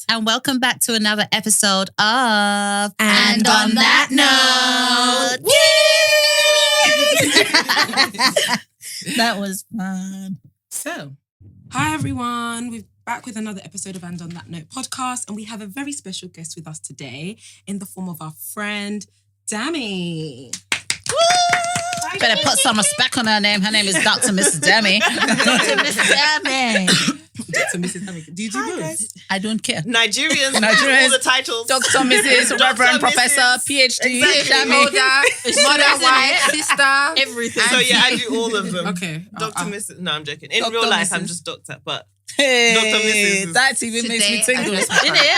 and welcome back to another episode of And on that note, that was fun. So, hi everyone. We're back with another episode of And on That Note podcast, and we have a very special guest with us today in the form of our friend Dami. Better put some respect on her name. Her name is Dr. Mrs. Dami. Dr. Mrs. Dami. Dr. Mrs. Dami. Do you do both? I don't care. Nigerians, all the titles. Dr. Mrs. Reverend Professor, PhD, Exactly. Mother, wife, sister, everything. So yeah, I do all of them. Okay. Dr. Mrs. No, I'm joking. In Dr. real life, Mrs. I'm just doctor, but Hey, Dr. Mrs. that even makes me tingle. Today,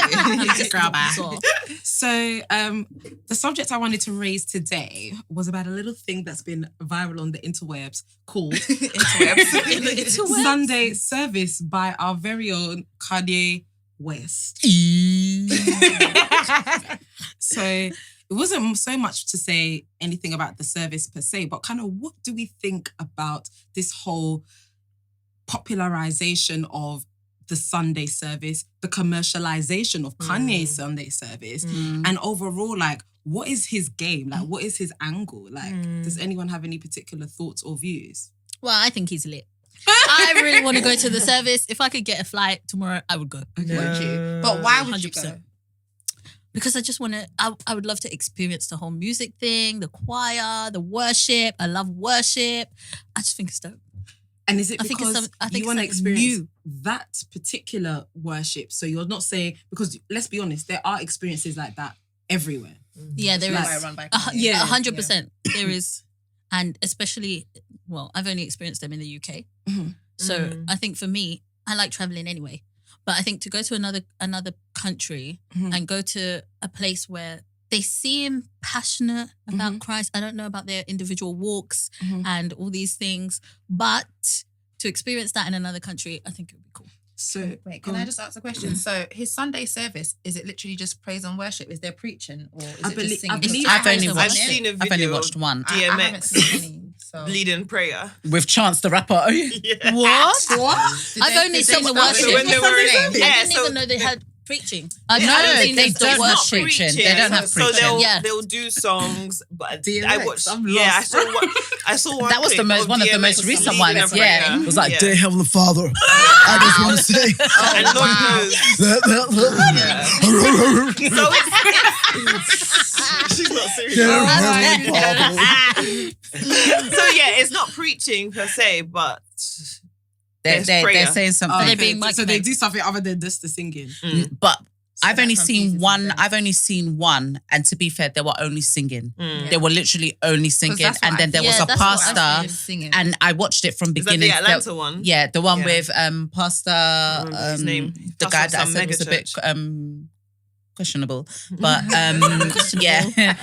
Isn't it? So, the subject I wanted to raise today was about a little thing that's been viral on the interwebs called Sunday Service by our very own Kanye West. So it wasn't so much to say anything about the service per se, but kind of what do we think about this whole popularization of the Sunday service, the commercialization of Kanye's Sunday service, and overall, like, what is his game? Like, what is his angle? Like, does anyone have any particular thoughts or views? Well, I think he's lit. I really want to go to the service. If I could get a flight tomorrow, I would go. Okay. Would you? But why would you 100%. go? Because I just want to, I would love to experience the whole music thing, the choir, the worship. I love worship. I just think it's dope. And is it I think it's because I think you want to it's experience new. that particular worship? So you're not saying, because let's be honest, there are experiences like that everywhere. Yeah, there Like, is. Run by yeah, 100%. There is. And especially, well, I've only experienced them in the UK. Mhm. So I think for me, I like traveling anyway. But I think to go to another country Mhm. and go to a place where they seem passionate about Christ. I don't know about their individual walks and all these things. But to experience that in another country, I think it would be cool. So Wait, can I just ask a question? So his Sunday service, is it literally just praise and worship? Is there preaching or is I it believe- just singing? I believe- I've only I've I've watched seen a I've only video watched one. I haven't DMX seen any. So leading prayer. With Chance the Rapper. Yeah. What? Did I've they- only did seen they the start worship. with When they were in- Sunday? Yeah, I didn't so- even know they had preaching. Yeah, I've no, seen they the don't not worship. preaching. They don't have So preaching. they'll do songs, but DMX, I watched. I'm Yeah, lost. I saw one. That was the clip one of the most DMX recent leading ones. a Yeah, prayer. it was like, Yeah. Dear Heavenly Father, I just want to say. And Lord knows. So it's she's not serious. Dear Heavenly Father. So yeah, it's not preaching per se, but they're prayer. saying something. Oh, They're okay. being So they microphoned. do something other than just the singing. But So I've only that seen confuses one. me then. I've only seen one, and to be fair, they were only singing. Mm. They were literally only singing, that's what and then I there was feel. a Yeah, that's what I pastor, feel, singing. and I watched it from Is that beginning. the Atlanta one? Yeah, the one Yeah. with Pastor. remember his name. The Pastor guy of that I some said was a bit megachurch. questionable, but yeah,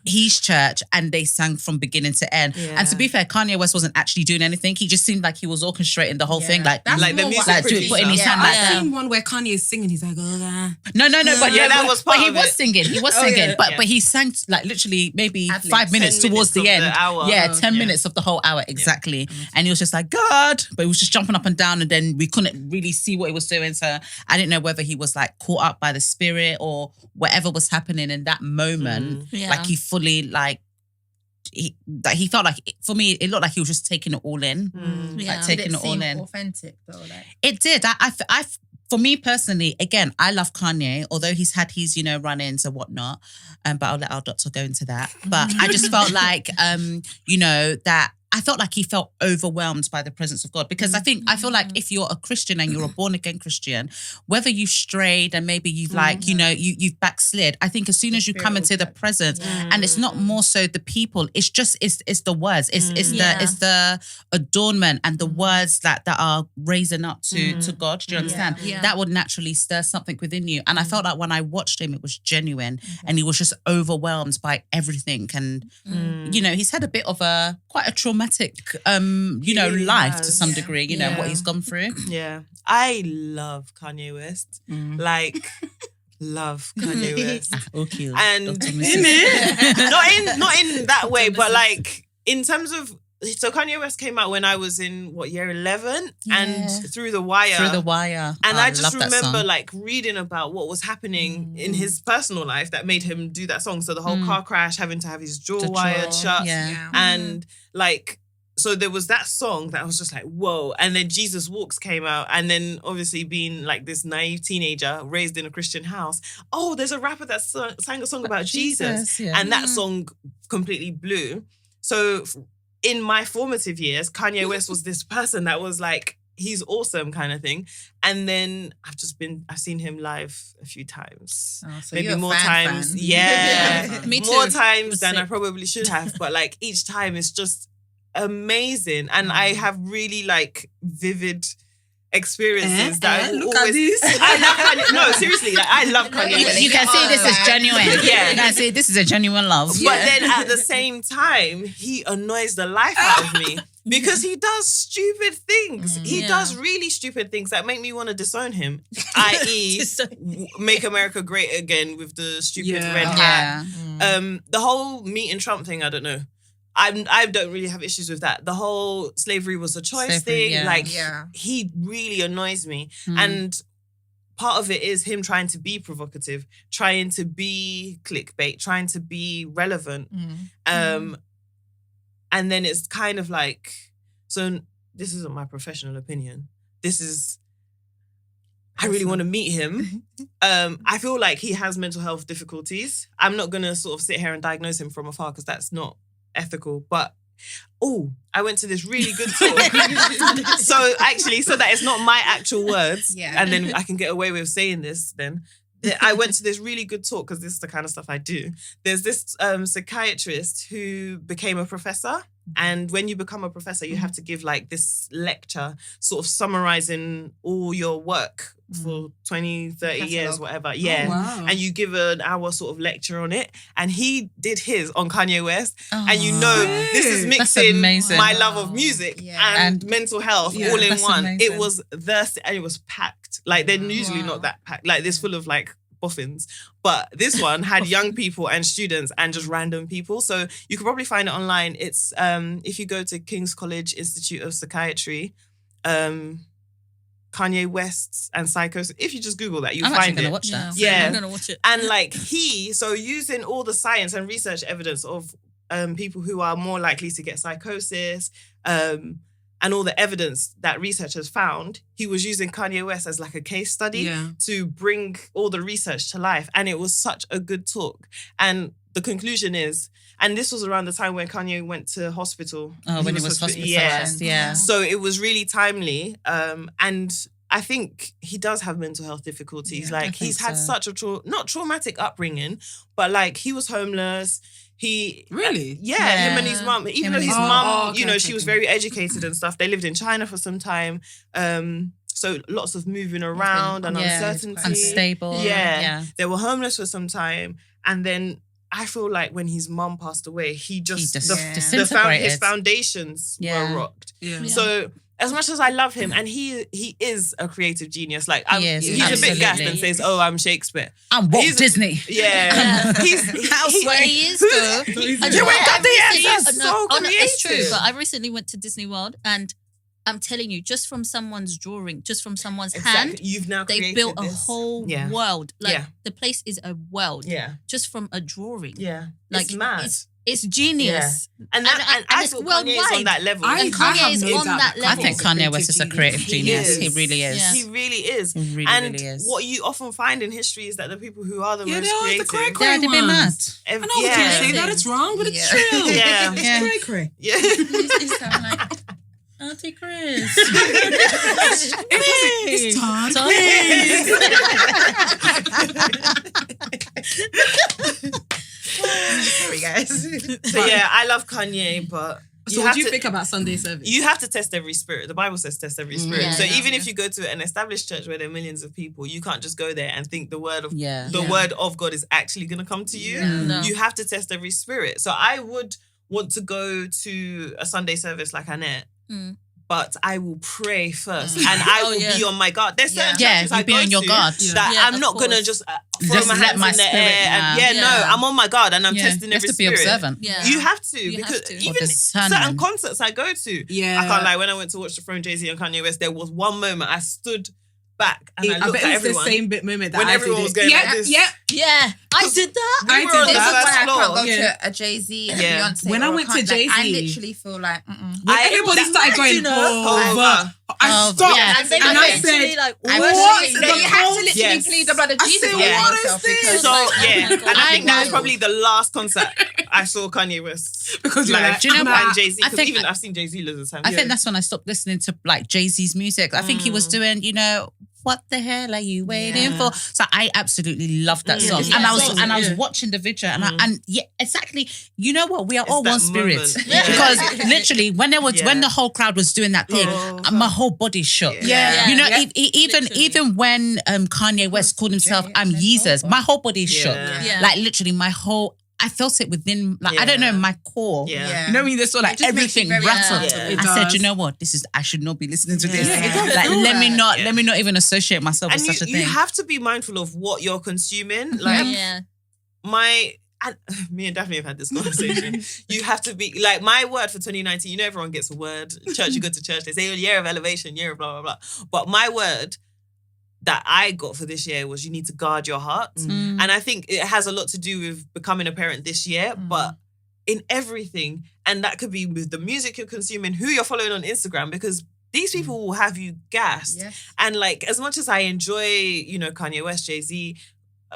his church, and they sang from beginning to end. And to be fair, Kanye West wasn't actually doing anything. He just seemed like he was orchestrating the whole thing, like That's like the more music what I producer. feel. putting his hand I've like that. seen one where Kanye is singing. He's like, oh, No, but Yeah, that was but part he of was it. singing. He was singing, yeah. but he sang like literally maybe Ad-libs. 5 minutes 10 towards minutes the of end. the hour. Yeah, 10 Yeah. minutes of the whole hour exactly. And he was just like, God, but he was just jumping up and down, and then we couldn't really see what he was doing. So I didn't know whether he was like caught up by the spirit or whatever was happening in that moment. Yeah. Like he fully he felt like, for me, it looked like he was just taking it all in. Like Did it taking it all seem in. authentic though? Like, It did. I for me personally, again, I love Kanye, although he's had his, run-ins and whatnot. But I'll let our doctor go into that. But I just felt like, that I felt like he felt overwhelmed by the presence of God, because I feel like if you're a Christian and you're a born again Christian, whether you've strayed and maybe you've you've backslid, I think as soon as you come into the presence, and it's not more so the people, it's the words, it's the adornment and the words that are raising up to God. Do you understand? Yeah. That would naturally stir something within you. And I felt like when I watched him, it was genuine, and he was just overwhelmed by everything. And he's had a bit of quite a traumatic really life has. to some degree, what he's gone through. Yeah. I love Kanye West. Like, love Kanye West. Okay. And Dr. not Mrs. in that way, but like in terms of So Kanye West came out when I was in year 11, Yeah. and Through the Wire. Through the Wire. And Oh, I just love that remember song. like reading about what was happening in his personal life that made him do that song. So the whole car crash, having to have his jaw The wired jaw, shut, yeah. and like. So there was that song that I was just like, whoa. And then Jesus Walks came out. And then obviously being like this naive teenager raised in a Christian house. Oh, there's a rapper that sang a song about Jesus. yeah. And that song completely blew. So in my formative years, Kanye West was this person that was like, he's awesome kind of thing. And then I've seen him live a few times. Oh, so Maybe you're a more fan. times. Yeah. Me too. More times Was than I sick. probably should have. But like each time it's just amazing. And I have really like vivid experiences that I will look at always... this. I love Kanye. No, seriously, like I love Kanye West. You can see this is genuine. Yeah. You can see this is a genuine love. But then at the same time, he annoys the life out of me because he does stupid things. He does really stupid things that make me want to disown him, i.e. make America great again with the stupid red hat. Yeah. The whole meeting Trump thing, I don't know. I don't really have issues with that. The whole slavery was a choice Slavery, thing. yeah. Like, Yeah. he really annoys me. And part of it is him trying to be provocative, trying to be clickbait, trying to be relevant. And then it's kind of like, so this isn't my professional opinion. This is, I really want to meet him. I feel like he has mental health difficulties. I'm not going to sort of sit here and diagnose him from afar because that's not ethical. But, I went to this really good talk. So that it's not my actual words. Yeah. And then I can get away with saying this then. I went to this really good talk because this is the kind of stuff I do. There's this psychiatrist who became a professor. And when you become a professor, you have to give like this lecture sort of summarizing all your work for 20, 30 years, Catalogue. whatever. Yeah. Oh, wow. And you give an hour sort of lecture on it. And he did his on Kanye West. And you know, this is That's mixing amazing. my love of music Yeah. and mental health all in That's one. amazing. It was and it was packed. Like they're usually not that packed. Like this full of like boffins. But this one had young people and students and just random people. So you could probably find it online. It's if you go to King's College Institute of Psychiatry, Kanye West and psychosis. If you just Google that, you'll I'm find actually it. gonna watch that. Yeah. I'm gonna watch it. And like so using all the science and research evidence of people who are more likely to get psychosis, and all the evidence that researchers found, he was using Kanye West as like a case study to bring all the research to life. And it was such a good talk. And the conclusion is, and this was around the time when Kanye went to hospital. Oh, when he was hospitalized. Yeah. So it was really timely. And I think he does have mental health difficulties. Yeah, I like think he's had so. such a not traumatic upbringing, but like he was homeless. He Really? him and his mum. Even Him though and his his mum, okay, she was very educated and stuff. They lived in China for some time. So lots of moving around and uncertainty. Unstable. Yeah. They were homeless for some time. And then I feel like when his mum passed away, he just his disintegrated. foundations were rocked. Yeah. So as much as I love him, and he is a creative genius. Like is, he's a bit gassed and says, "Oh, I'm Shakespeare." I'm Walt Disney. Yeah, Well, he is though. You ain't got the answers. So it's true. creative. But I recently went to Disney World, and I'm telling you, just from someone's drawing, just from someone's hand, You've now they created built a this. whole Yeah. world. Like Yeah. the place is a world. Yeah, Just from a drawing. yeah. Like It's mad. It's genius. And and I it's feel Kanye is on worldwide. that level. And Kanye is on that I level. think Kanye West is a creative genius. He really is. Yeah. He really is. He really, And really is. what you often find in history is that the people who are the most they're always the creative, cray-cray They're a bit mad. ones. I know we can't say that, it's wrong, but it's true. Yeah. It's Yeah. cray-cray. Yeah. You sound like Auntie Chris. It's Todd. Sorry, guys. So yeah, I love Kanye, but So what do you think about Sunday service? you have to test every spirit. The Bible says test every spirit. Yeah, so yeah, even if you go to an established church where there are millions of people, you can't just go there and think the word of Yeah. word of God is actually going to come to you. No. You have to test every spirit. So I would want to go to a Sunday service like Annette, but I will pray first, and I will be on my guard. There's certain churches I you be go on your to guard. that I'm of not gonna course. just throw Just my let hands my in the spirit, air. yeah. No, I'm on my guard and I'm Yeah. testing You have every to be spirit. observant. Yeah. You have to You because have to. even For discernment. certain concerts I go to, Yeah. I can't lie. When I went to watch the Throne Jay-Z and Kanye West, there was one moment I stood back and I I looked bet at it's everyone. the same bit moment that When I everyone did was it. going yeah, like this. Yeah, Yeah, I did that. We were on did the that. This is first why I floor. can't go Yeah. to a Jay-Z and Yeah. Beyonce. When I or went to like, Jay-Z, I literally feel like, When everybody started going over, I stopped yeah. And then and I I literally said, like, I what? was the literally, you have to whole- literally Yes. plead the blood of I Jesus said, over what is yourself this? because So like, oh yeah, my God. and I think that was know. probably the last concert I saw Kanye West. Because you're Like, like, do you know and what? Jay-Z, I because think- even I've seen Jay-Z loads of times. I think that's when I stopped listening to like Jay-Z's music. I think he was doing, what the hell are you waiting for? So I absolutely loved that song, Yeah. and I Yeah. was watching the video, and yeah, exactly. You know what? We are It's all that one spirit moment. Yeah. because literally when Yeah. the whole crowd was doing that thing, my whole body shook. Yeah. You know, Yeah. Literally. even when Kanye West called himself "I'm Yeezus," my whole body shook. Yeah. Like literally, I felt it within, like I don't know, my core. Yeah. You know when you just saw like It just makes you everything very rattled. uncomfortable. It I said, does. you know what? I should not be listening to this. Yeah, it does Like feel let me like- not even associate myself And with such a you thing. have to be mindful of what you're consuming. Like Yeah. me and Daphne have had this conversation. You have to be like my word for 2019. You know, everyone gets a word. Church, you go to church. They say, year of elevation, year of blah blah blah. But my word that I got for this year was you need to guard your heart. Mm. And I think it has a lot to do with becoming a parent this year, but in everything. And that could be with the music you're consuming, who you're following on Instagram, because these people will have you gassed. Yes. And like, as much as I enjoy, Kanye West, Jay-Z,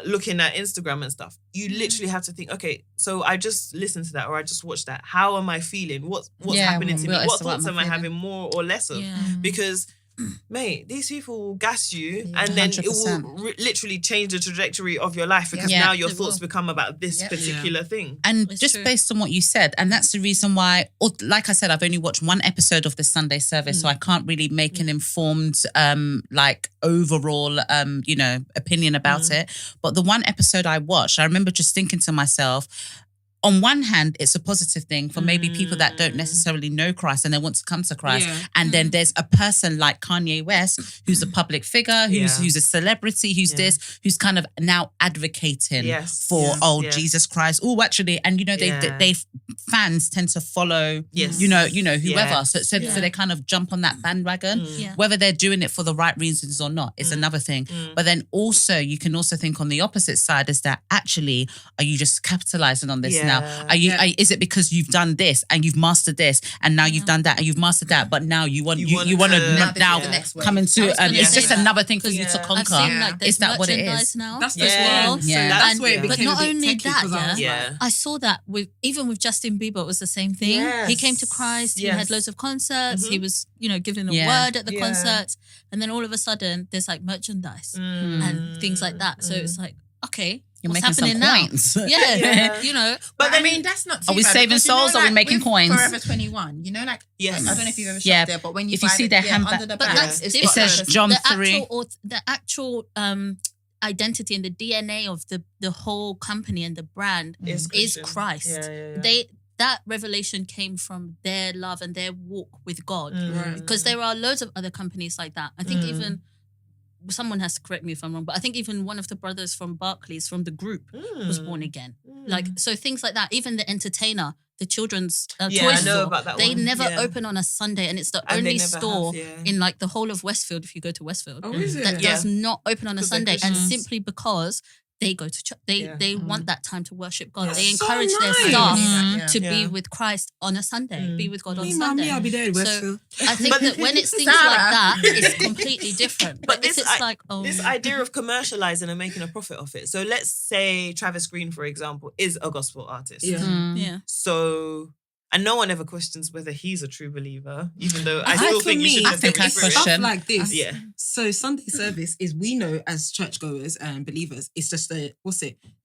looking at Instagram and stuff, you literally have to think, okay, so I just listened to that or I just watched that. How am I feeling? What's happening to me? What thoughts am I having more or less of? Yeah. Because mate, these people will gas you and then it 100%. will literally change the trajectory of your life because Yeah. now your It thoughts will. become about this Yep. particular thing. And It's just true. based on what you said, and that's the reason why, like I said, I've only watched one episode of the Sunday service, so I can't really make an informed, overall, opinion about it. But the one episode I watched, I remember just thinking to myself, on one hand, it's a positive thing for maybe people that don't necessarily know Christ and they want to come to Christ. Yeah. And then there's a person like Kanye West, who's a public figure, who's a celebrity, who's this, who's kind of now advocating Yes. for, Yes. Jesus Christ. Oh, actually, and they fans tend to follow, Yes. whoever. Yeah. So they kind of jump on that bandwagon. Yeah. Whether they're doing it for the right reasons or not is another thing. But then also, you can also think on the opposite side is that actually, are you just capitalizing on this now? Are you? Is it because you've done this and you've mastered this and now you've done that and you've mastered that, but now you want to now the next wave. come into, I was gonna it's say just that. another thing for you to I've conquer. seen like there's Is that what it merchandise is? now. That's the as well. thing. Yeah. So that's Yeah. where it But became not a bit only techie that, because I was yeah. like, I saw that with Justin Bieber, it was the same thing. Yes. He came to Christ. He Yes. had loads of concerts. He was, giving a Yeah. word at the concerts, and then all of a sudden, there's like merchandise and things like that. So it's like, okay, You're what's making happening some now? points. Yeah, But I mean, that's not too Are we bad saving because, souls or are we making with coins? Forever 21, Yes. I don't know if you've ever shopped Yeah. there, but when you If you buy see the, their yeah, handbag- under the But bag, that's it's different. It says got John the 3. actual identity and the DNA of the whole company and the brand is Christian. Christ. Yeah. That revelation came from their love and their walk with God. Right. Because there are loads of other companies like that. I think even someone has to correct me if I'm wrong, but I think even one of the brothers from Barclays from the group was born again. Like, so things like that. Even the entertainer, the children's Yeah, toy I know store, about that they one. never Yeah. open on a Sunday, and it's the And they only never store have, yeah. in like the whole of Westfield. If you go to Westfield, Oh, is it? that Yeah. does not open on a 'Cause they're Sunday, and Christians. simply because they go to church, they want that time to worship God. That's They so encourage their nice. staff Yeah. to be Yeah. with Christ on a Sunday, be with God on Me, Sunday. mommy, I'll be there in So Westfield. I think that when it's things like that, it's completely different. But if this it's like, this idea of commercializing and making a profit off it. So let's say Travis Green, for example, is a gospel artist. Yeah. yeah. So, and no one ever questions whether he's a true believer, even though I I still for think you me, should I test think every I spirit. question. Stuff like this. Yeah. So Sunday service is, we know as churchgoers and believers, it's just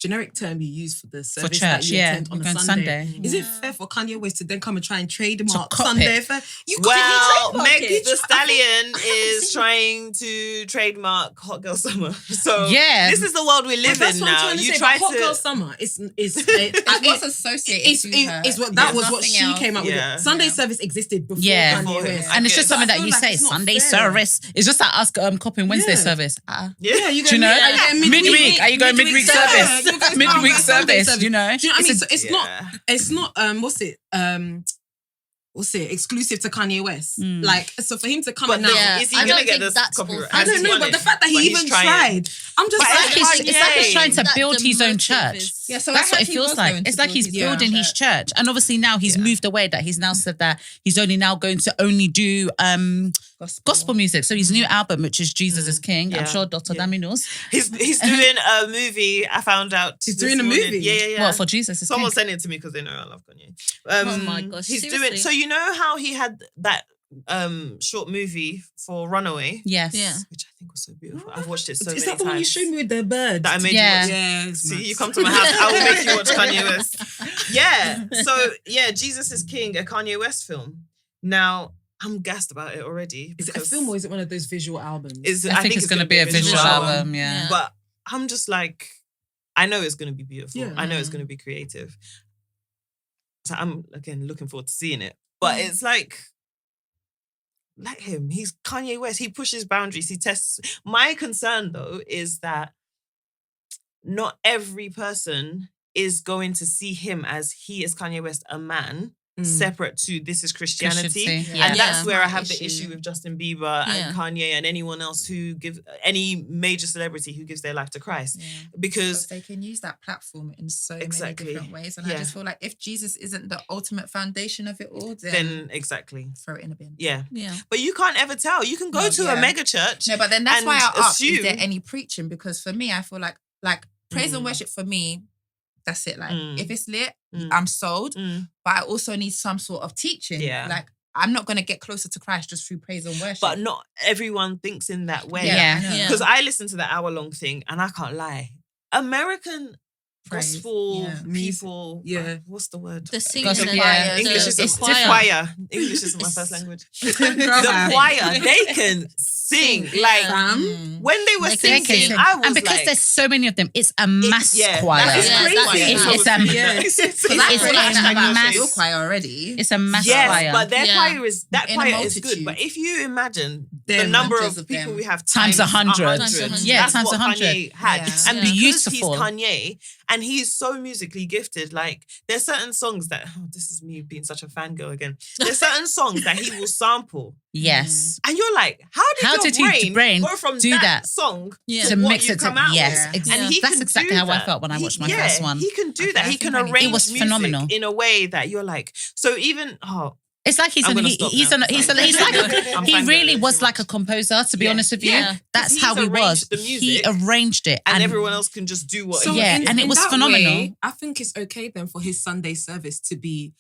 generic term you use for the service church, that you attend on on a Sunday. Is it fair for Kanye West to then come and try and trademark copy Sunday? it. Well, trademark Meg it? the Stallion is trying to trademark Hot Girl Summer. So Yeah. this is the world we live That's in what I'm now. trying to You say. try But Hot Girl to. Summer. It's What's associated to her. it's what that There's was what nothing she else. came up with. Yeah. It. Sunday service existed before Yeah. Kanye West. And it's just But something I that feel you like say, it's not Sunday fair. service. It's just like us copying Wednesday Yeah. service. Yeah, you Do you know? midweek. Are you going midweek service? Yeah, you guys Midweek go Sunday service, you know? Do you know what I mean? So it's Yeah. not what's it exclusive to Kanye West. Mm. Like, so for him to come But and now, Yeah. is he I gonna don't get think this that's copyright? I don't know, Has but won the it? fact that But he he's even trying. tried, I'm just But like, It's like he's trying to That build the his own motive church. is- Yeah, so That's I what it heard he feels was like. going It's to like build he's his building own his church. And obviously now he's Yeah. moved away, that he's now said that he's only now going to only do gospel music. So his new album, which is Jesus is King, I'm Yeah. sure Dr. Yeah. Dami knows. He's doing a movie. I found out. He's this doing a morning. movie? Yeah. Well, for Jesus is Someone King. sent it to me because they know I love Kanye. Oh my gosh, He's seriously? doing. So you know how he had that short movie for Runaway, Yes. Yeah. which I think was so beautiful. I've watched it so is many that the one you times. showed me with the bird? That I made Yeah. you watch. Yeah. See, you come to my house, I will make you watch Kanye West. Yeah. So yeah, Jesus is King, a Kanye West film. Now I'm gassed about it already. Is it a because film or is it one of those visual albums? I think it's going to be a visual album, yeah. Yeah. But I'm just like, I know it's going to be beautiful. Yeah. I know it's going to be creative. So I'm again looking forward to seeing it. But it's like, let him. He's Kanye West. He pushes boundaries. He tests. My concern though is that not every person is going to see him as he is Kanye West, a man. Separate to this is Christianity. Christianity, And yeah. that's where I have the Issue. issue with Justin Bieber and Kanye and anyone else who gives any major celebrity who gives their life to Christ. Because they can use that platform in so Exactly. many different ways. And Yeah. I just feel like if Jesus isn't the ultimate foundation of it all, then exactly. throw it in a bin. Yeah. Yeah. But you can't ever tell. You can go No, to yeah. a mega church. No, but then that's and why I asked, is assume- there any preaching? Because for me, I feel like praise and worship for me, that's it. Like if it's lit, I'm sold. But I also need some sort of teaching. Yeah. Like I'm not gonna get closer to Christ just through praise and worship. But not everyone thinks in that way. Yeah. I know. Yeah. Because I listened to the hour-long thing and I can't lie. American Praise, gospel yeah. people. Yeah. What's the word? The singing, Gospel, the yeah. choir, English the, is the a choir. choir. English isn't my first language. The Choir. choir, they can sing. Like when they were They can singing, sing. I was And because like, there's so many of them, it's a mass yeah, choir. that is Yeah, crazy. that's It's a- It's Because I It's feel like a that about mass- your choir already. It's a mass yes, choir. but their Yeah. choir is that In a choir is good. multitude. But if you imagine There the are number hundreds of of people them. we have Times 100. Times 100. Yeah, That's times what 100. Kanye had. Yeah. It's And Yeah. because beautiful. he's Kanye and he's so musically gifted, like there's certain songs that this is me being such a fangirl again. There's certain songs that he will sample. Yes. And you're like, how did his your brain go from do that? song Yeah. to To what mix you it come to, out yes, with? exactly. And he That's can exactly do how I that. felt when I watched my Yeah, first one. He can do Okay, that. I He think can I need- arrange It was music phenomenal. in a way that you're like, so even It's like he's I'm an, gonna he, stop he's, now. an, he's, an, he's like I'm he fangirling really too was like much. a composer, to be Yeah. honest with you. Yeah. That's He's how he was. arranged the He music arranged it. and everyone else can just do what So he Yeah, did. and it in was that phenomenal. way, I think it's okay then for his Sunday service to be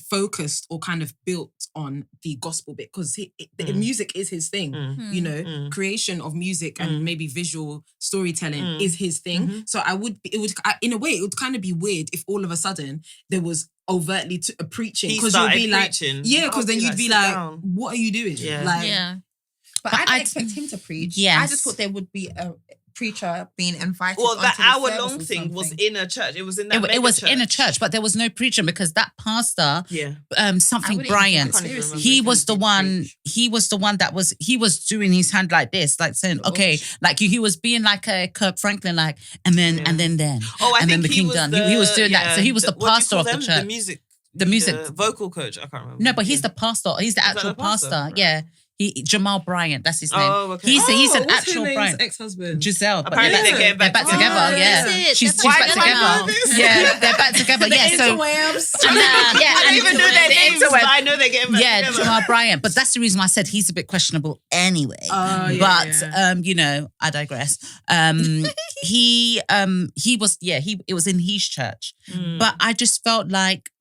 focused or kind of built on the gospel bit because the music is his thing. You know, creation of music and maybe visual storytelling is his thing. So in a way, it would kind of be weird if all of a sudden there was overtly a preaching He because you'll started be like, preaching. yeah, because I'll then be you'd like, be sit like, down. what are you doing? Yeah. Like, Yeah. But I didn't expect him to preach. Yes. I just thought there would be a preacher being invited. Well, onto that the hour-long service or thing was something. in a church. It was in that It was mega in a church, but there was no preaching because that pastor, Yeah. something I wouldn't Bryant, even consider it he preaching. was the one. He was the one that he was doing his hand like this, like saying, "Okay," like he was being like a Kirk Franklin, like, and then. Oh, I and think then the he king was done. He was doing that. So he was the what do you pastor call of the them? church. The music vocal coach. I can't remember. No, but he's the pastor. He's the Is that actual the pastor? pastor. Right. Yeah. Jamal Bryant, that's his name. Oh, okay. He's an what's actual her name's Bryant. ex-husband? Giselle. But Apparently they're getting back together. together. Yeah. That's it. She's They're back back together. together. Yeah, they're back together. Yeah, so interwebs. I don't even know their names, but I know they're getting back yeah, together. Jamal Bryant. But that's the reason why I said he's a bit questionable anyway. But you know, I digress. He was it was in his church. But I just felt like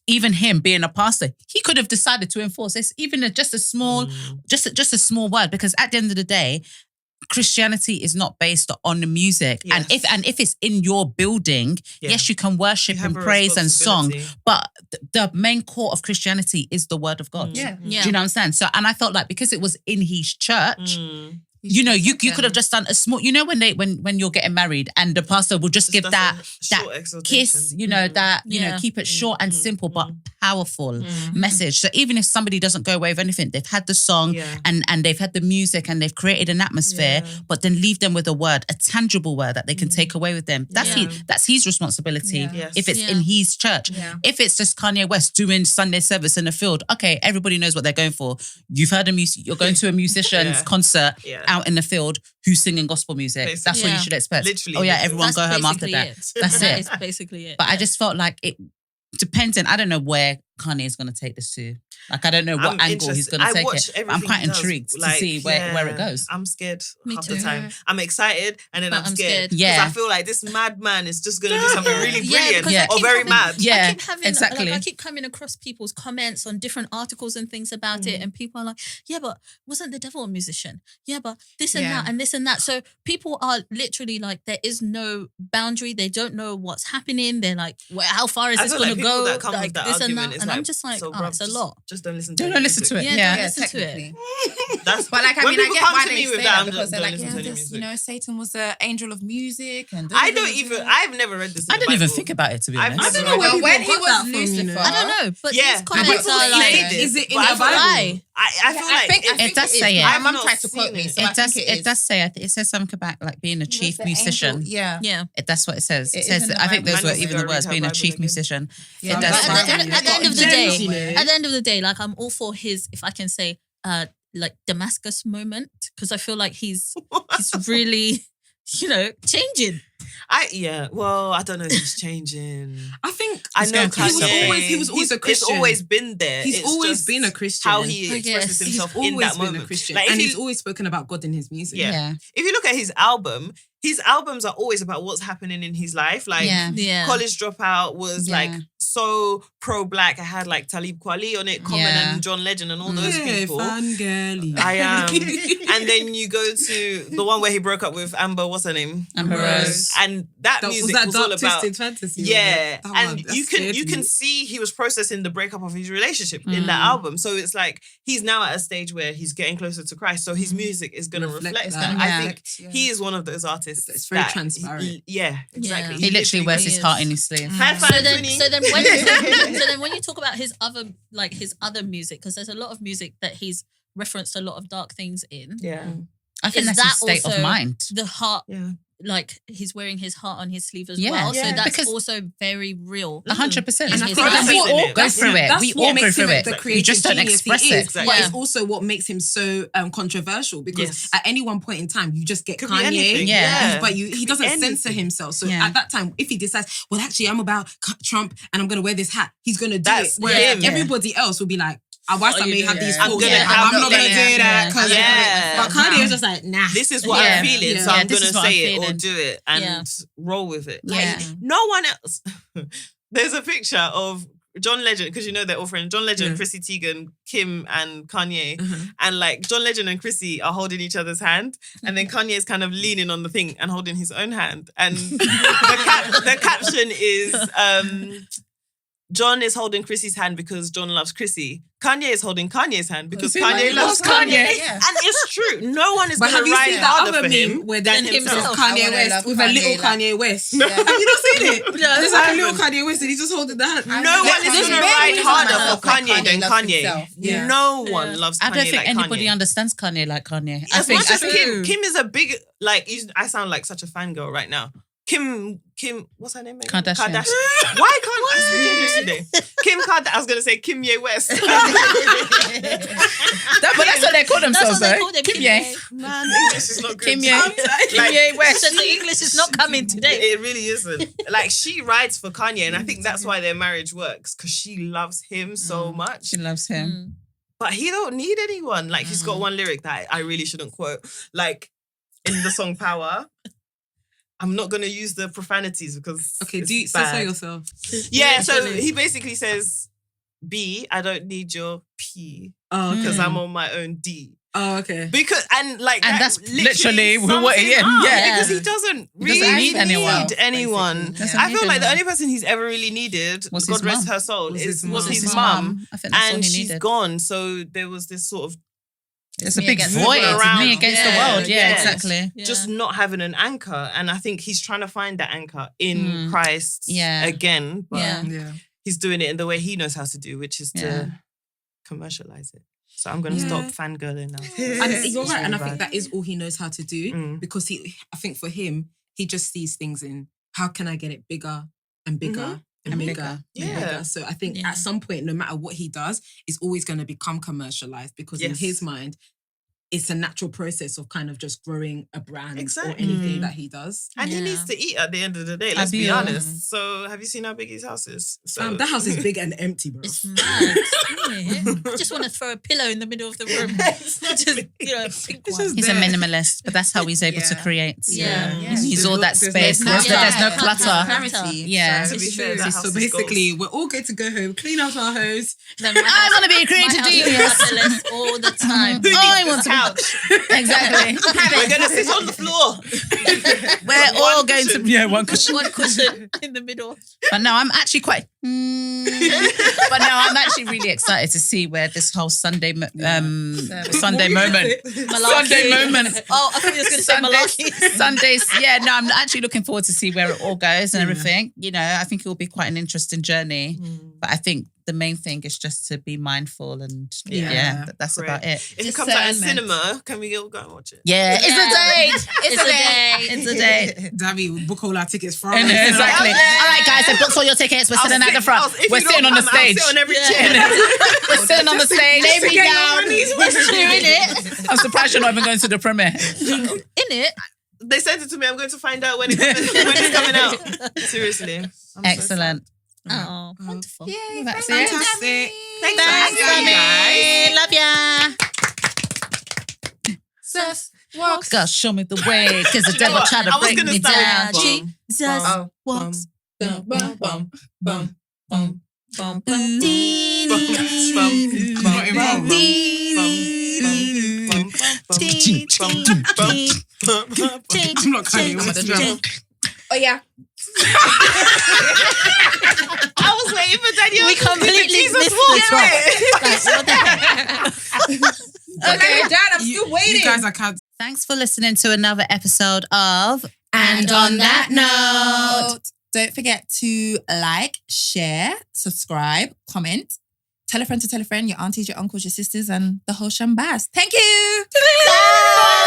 even him being a pastor, he could have decided to enforce this, even just a small word, because at the end of the day, Christianity is not based on the music. Yes. And if it's in your building, Yeah. yes, you can worship You have and a praise and song, responsibility. but the main core of Christianity is the word of God. Yeah. Yeah. Do you know what I'm saying? So, and I felt like because it was in his church, Mm. you know, you could have just done a small, you know, when you're getting married and the pastor will just give Just that a short exhortation. kiss, you know, that, you know, Yeah. keep it short and simple, but powerful message. So even if somebody doesn't go away with anything, they've had the song Yeah. and they've had the music and they've created an atmosphere, Yeah. but then leave them with a word, a tangible word that they can take away with them. That's Yeah. that's his responsibility. Yeah. Yes. If it's Yeah. in his church. Yeah. If it's just Kanye West doing Sunday service in the field, okay, everybody knows what they're going for. You've heard you're going to a musician's Yeah. concert Yeah. out in the field who's singing gospel music. Basically. That's what you Yeah. should expect. Literally, Oh yeah, literally. everyone That's go home after basically that. it. That's That it. is basically it. But I Yeah. just felt like it depending. I don't know where Kanye is going to take this to. Like I don't know what I'm angle he's interested. going to I take watch it. But I'm everything quite he does. intrigued to Like, see where it yeah, goes. I'm scared Me half too. the time. I'm excited and then But I'm I'm scared. scared. Yeah. Because I feel like this madman is just going to do something really brilliant because I or keep very having- mad. Yeah, I keep having, exactly. Like, I keep coming across people's comments on different articles and things about it, and people are like, "Yeah, but wasn't the devil a musician? Yeah, but this and Yeah. that and this and that." So people are literally like, there is no boundary. They don't know what's happening. They're like, well, "How far is I this feel going like to people go?" that come Like with that this and argument that, is and like, I'm just like, so, "Oh, bruv, it's a just- lot." Just don't listen to Don't any listen to music. it. Yeah, Yeah. don't listen to it. technically. That's But like, I when mean, I people get come why to they me say with that that, because they're don't like, listen yeah, to any this, music. you know, Satan was the angel of music, and I don't even. I've never read this. In I the didn't even Bible. think about it to be I've honest. never I don't know read where it. people when he got was that from, you know. Lucifer, I don't know, but Yeah, these but comments people are say like, this, Is it in but the I feel like- why? I feel like it does say it. My I've mum not tried to quote seen me, it. so I It does. think It does say. I think it says something about like being a He was chief the musician. angel- Yeah. yeah. That's what it says. It It is says. in the I think Bible. those were Man, even let's the go words. read Being her a Bible chief again. musician. Yeah, It but does. But Bible, at you've the end got of the gems, day, you know. at the end of the day, like I'm all for his, if I can say, like Damascus moment, because I feel like he's really, you know, changing. Well, I don't know if he's changing. I think I He's know going through Kanye. he was always a It's Christian. always been there. He's It's always just been a Christian. How he I expresses guess. himself He's in always that been moment. a Christian, Like, if and you- he's always spoken about God in his music. Yeah. If you look at his albums are always about what's happening in his life. Like Yeah. Yeah. College Dropout was Yeah. like so pro-black. I had like Talib Kweli on it, Common Yeah. and John Legend and all those Yeah, people. fangirly. I am. And then you go to the one where he broke up with Amber, what's her name? Amber Rose. And that Was music that was dark all about twisted fantasy? yeah, That one, and that you can scared me. see he was processing the breakup of his relationship in that album. So it's like he's now at a stage where he's getting closer to Christ. So his music is going to reflect that. that. I Yeah. think he is one of those artists. It's very that transparent. yeah, exactly. Yeah. He literally wears his is. heart in his sleeve. High So five, then, Twinny. so then when you talk about his other music, because there's a lot of music that he's referenced a lot of dark things in. yeah, I think Is that's his that state of also mind. The heart, yeah. like he's wearing his heart on his sleeve as Yeah. well. Yeah. So that's Because- also very real. 100%. And I And think that's we what- all go that's- through it. That's We what all go makes him through it. the We creative just don't genius express he is. it. But Yeah. it's also what makes him so controversial because Yes. at any one point in time, you just get Could be Kanye, anything. Yeah. but he doesn't censor anything. himself. So Yeah. at that time, if he decides, well, actually, I'm about Trump and I'm going to wear this hat, he's going to do That's it. Whereas him. everybody else will be like, whilst I may have these I'm thoughts, gonna I'm have not going to them. do that because Yeah. But Kanye is just like, nah. This is what Yeah. I'm feeling, so Yeah, I'm this gonna is what say I'm it or feeling. do it and Yeah. roll with it. Like, Yeah. no one else. There's a picture of John Legend, because you know they're all friends. John Legend, Yeah. Chrissy Teigen, Kim, and Kanye. Mhm. And like John Legend and Chrissy are holding each other's hand, and then Kanye is kind of leaning on the thing and holding his own hand. And the caption is John is holding Chrissy's hand because John loves Chrissy. Kanye is holding Kanye's hand because Kanye loves Kanye. Yeah. And it's true. No one is But going have to you ride seen that harder other for him meme where than then himself. I Kanye wanna West love with a Kanye, little like- Kanye West? No. Have you not seen it? There's like a little haven't. Kanye West and he's just holding the hand. No Like, one is Kanye going to loves ride himself harder for like Kanye than loves Kanye. himself. Yeah. No one loves Kanye I don't think like anybody Kanye. understands Kanye like Kanye. As much as I think Kim. Kim is a big, like, I sound like such a fangirl right now. Kim, what's her name? Again? Kardashian. Why can't I speak English today? Kim Kardashian. I was going to say Kim Ye West. but that's what they call That's themselves, what they though. call them. Kim Ye. Man, English is not good. Kim Ye. Kim Like, Ye West. So the English is not coming today. It really isn't. Like, she rides for Kanye, and I think that's why their marriage works, because she loves him so much. She loves him. Mm. But he don't need anyone. Like, he's got one lyric that I really shouldn't quote. Like, in the song Power. I'm not going to use the profanities because Okay, it's so bad. yourself. Yeah, so Literally. he basically says, B, I don't need your P Oh, because I'm on my own D. Oh, okay. Because and that's literally what he- sums him up, yeah. because he doesn't really doesn't need anyone. need anyone. Basically, yeah. I feel like the only person he's ever really needed, Was God his rest mum. her soul, Was was his his mum. mum. I think that's all And he she's needed. gone. So there was this sort of It's a Me big against void. the world. Me against the Yeah. world. Yeah, Yeah. exactly. Yeah. just not having an anchor. And I think he's trying to find that anchor in Christ Yeah. again. But Yeah. Yeah. he's doing it in the way he knows how to do, which is Yeah. to commercialize it. So I'm going to stop fangirling now. And you're It's right, and I really think bad. that is all he knows how to do Mm. because I think for him, he just sees things in how can I get it bigger and bigger and And bigger. bigger. and Yeah. bigger. So I think Yeah. at some point, no matter what he does, it's always going to become commercialized because in Yes. his mind, it's a natural process of kind of just growing a brand Exactly. or anything that he does. And he Yeah. needs to eat at the end of the day, let's be Abiel. honest. So have you seen how big his house is? So That house is big and empty, bro. It's mad. I just want to throw a pillow in the middle of the room. Just, a big one. He's a minimalist, but that's how he's able to Yeah. create. Yeah. He needs all that There's space. no There's no clutter. clutter. Clarity. Yeah. To be It's fair, true. that So house is basically, goals. we're all going to go home, clean out our house. No, my I house- want to be a my creative house is genius. clutterless all the time. I want to couch. Exactly. We're going to sit on the floor. We're all One going cushion. to one cushion. One cushion in the middle. But no, I'm actually quite. but no, I'm actually really excited to see where this whole Sunday Sunday moment. Sunday moment. Oh, I thought you were going to say malarkey. Sundays. Yeah, no, I'm actually looking forward to see where it all goes and everything. You know, I think it will be quite an interesting journey. But I think the main thing is just to be mindful and that's Correct. about it. If it Just comes out in discernment. cinema, can we all go and watch it? Yeah, it's a date. It's a day. It's a date. Davy, we'll book all our tickets for I know, us. exactly. All right, guys, I booked all your tickets. We're sitting at the front. If We're you don't sitting on the come, I'll stage. sit on every Yeah. chair. We're sitting on the stage. Lay me down. We're doing it. I'm surprised you're not even going to the premiere. In it. They sent it to me. I'm going to find out when it's coming out. Seriously. I'm so Excellent. Oh, wonderful. Yay, That's thanks, it. Fantastic. Thanks, Thanks, guys. Dami. Love ya. Sus walks. God, show me the way, because the Do you know devil what? tried to I was break gonna me start with down. bum, Jesus bum, walks. Bum, bum, bum, bum, bum, bum, Bum, Not involved. I'm not Kanye with the drum. Oh yeah. I was waiting for Daniel. We completely missed the drop. Like, what the heck? Okay, Dad, I'm still waiting. You guys are can't. Thanks for listening to another episode of And on that note, don't forget to like, share, subscribe, comment, tell a friend to tell a friend, your aunties, your uncles, your sisters, and the whole shambaz. Thank you. Bye.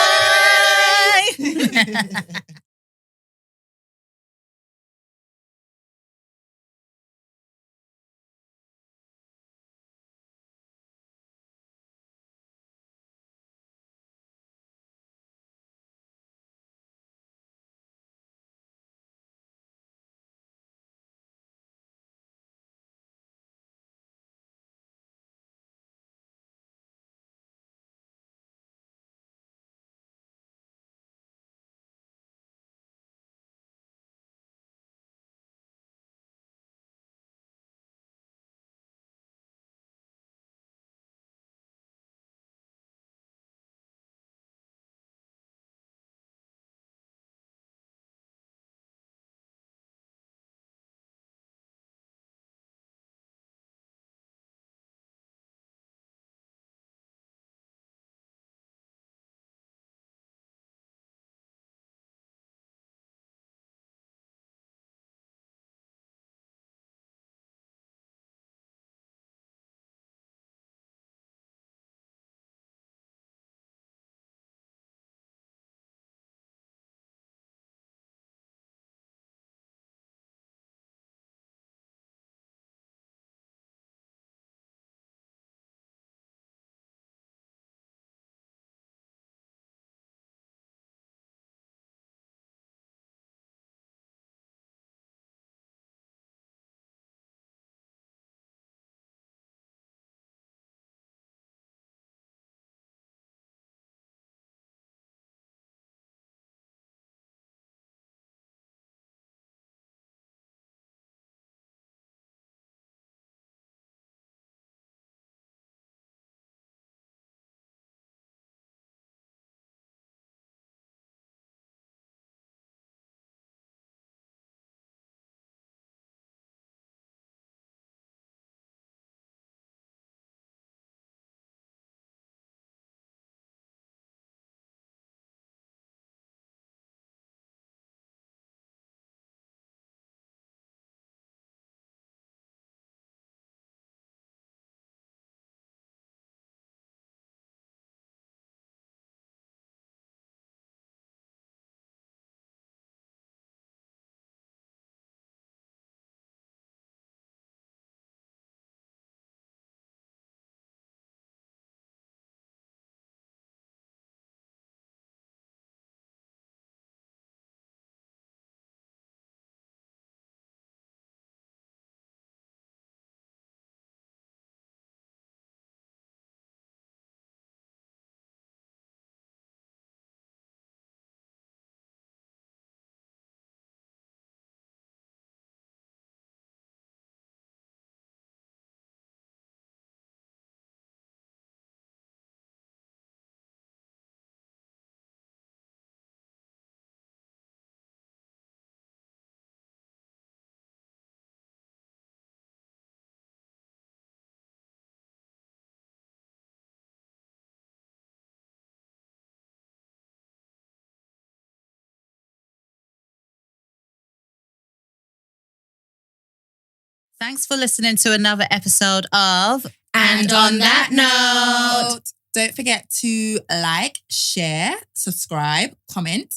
Thanks for listening to another episode of And on that note, don't forget to like, share, subscribe, comment.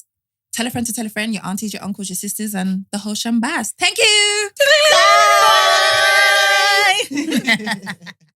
Tell a friend to tell a friend, your aunties, your uncles, your sisters, and the whole shambas. Thank you. Bye.